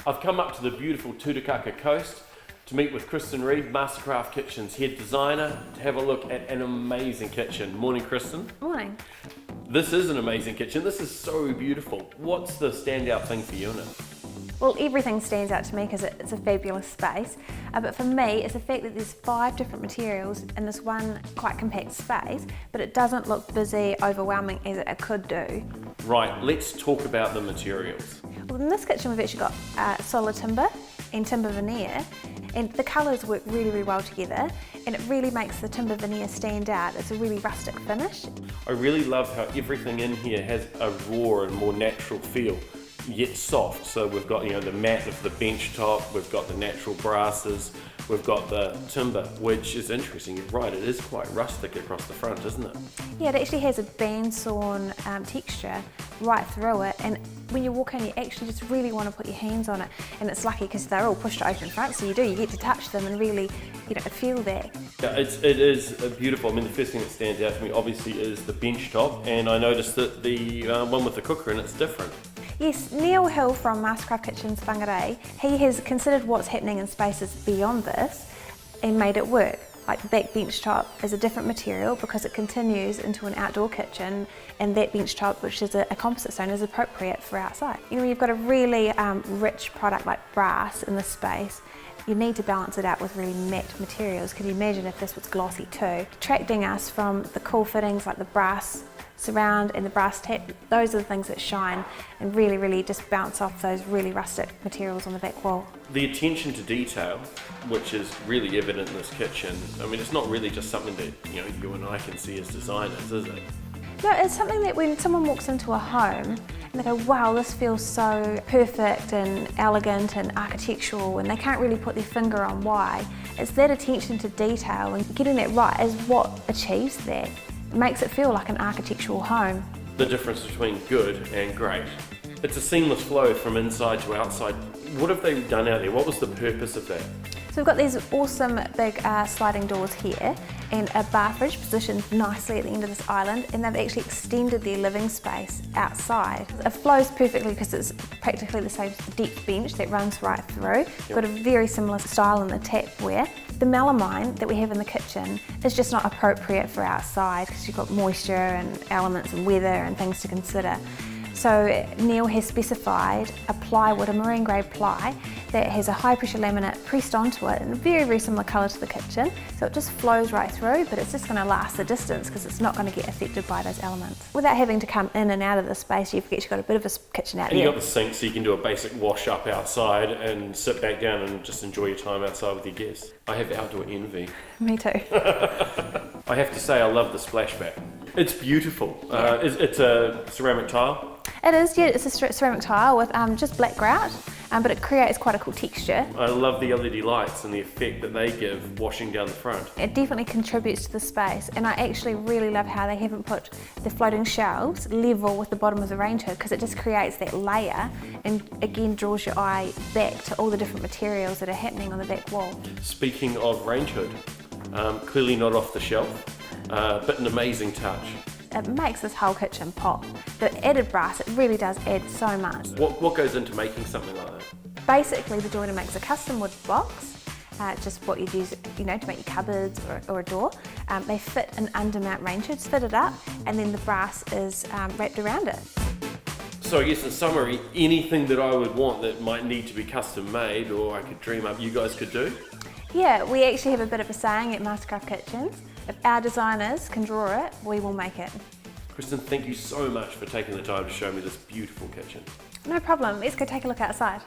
I've come up to the beautiful Tutukaka coast to meet with Kristen Reid, Mastercraft Kitchens head designer, to have a look at an amazing kitchen. Morning, Kristen. Morning. This is an amazing kitchen. This is so beautiful. What's the standout thing for you in it? Well, everything stands out to me because it's a fabulous space, but for me it's the fact that there's 5 different materials in this one quite compact space, but it doesn't look busy, overwhelming as it could do. Right, let's talk about the materials. Well, in this kitchen we've actually got solid timber and timber veneer, and the colours work really, really well together, and it really makes the timber veneer stand out. It's a really rustic finish. I really love how everything in here has a raw and more natural feel, yet soft. So we've got, you know, the mat of the bench top, we've got the natural brasses, we've got the timber, which is interesting. You're right, it is quite rustic across the front, isn't it? Yeah, it actually has a band sawn texture right through it, and when you walk in you actually just really want to put your hands on it, and it's lucky because they're all pushed open front, so you get to touch them and really, you know, feel that. Yeah, it is beautiful. I mean, the first thing that stands out to me obviously is the bench top, and I noticed that the one with the cooker in it's different. Yes, Neil Hill from Mastercraft Kitchens Whangarei, he has considered what's happening in spaces beyond this and made it work. Like the back bench top is a different material because it continues into an outdoor kitchen, and that bench top, which is a composite stone, is appropriate for outside. You know, when you've got a really rich product like brass in this space, you need to balance it out with really matte materials. Can you imagine if this was glossy too? Attracting us from the cool fittings like the brass surround and the brass tap, those are the things that shine and really, really just bounce off those really rustic materials on the back wall. The attention to detail, which is really evident in this kitchen, I mean, it's not really just something that, you know, you and I can see as designers, is it? No, it's something that when someone walks into a home and they go, wow, this feels so perfect and elegant and architectural, and they can't really put their finger on why. It's that attention to detail, and getting that right is what achieves that. It makes it feel like an architectural home. The difference between good and great. It's a seamless flow from inside to outside. What have they done out there? What was the purpose of that? So we've got these awesome big sliding doors here and a bar fridge positioned nicely at the end of this island, and they've actually extended their living space outside. It flows perfectly because it's practically the same deep bench that runs right through. We've got a very similar style in the tapware. The melamine that we have in the kitchen is just not appropriate for outside because you've got moisture and elements and weather and things to consider. So Neil has specified a plywood, a marine grade ply, that has a high pressure laminate pressed onto it in a very, very similar colour to the kitchen. So it just flows right through, but it's just going to last the distance because it's not going to get affected by those elements. Without having to come in and out of the space, you've actually got a bit of a kitchen out there. And you've got the sink, so you can do a basic wash up outside and sit back down and just enjoy your time outside with your guests. I have outdoor envy. Me too. I have to say I love the splashback. It's beautiful. Yeah. It's a ceramic tile. It is, yeah, it's a ceramic tile with just black grout, but it creates quite a cool texture. I love the LED lights and the effect that they give washing down the front. It definitely contributes to the space, and I actually really love how they haven't put the floating shelves level with the bottom of the range hood, because it just creates that layer and again draws your eye back to all the different materials that are happening on the back wall. Speaking of range hood, clearly not off the shelf, but an amazing touch. It makes this whole kitchen pop. The added brass, it really does add so much. What goes into making something like that? Basically, the joiner makes a custom wood box, just what you'd use, you know, to make your cupboards or a door. They fit an undermount range hood, fit it up, and then the brass is wrapped around it. So I guess in summary, anything that I would want that might need to be custom made or I could dream up, you guys could do? Yeah, we actually have a bit of a saying at Mastercraft Kitchens. If our designers can draw it, we will make it. Kristen, thank you so much for taking the time to show me this beautiful kitchen. No problem, let's go take a look outside.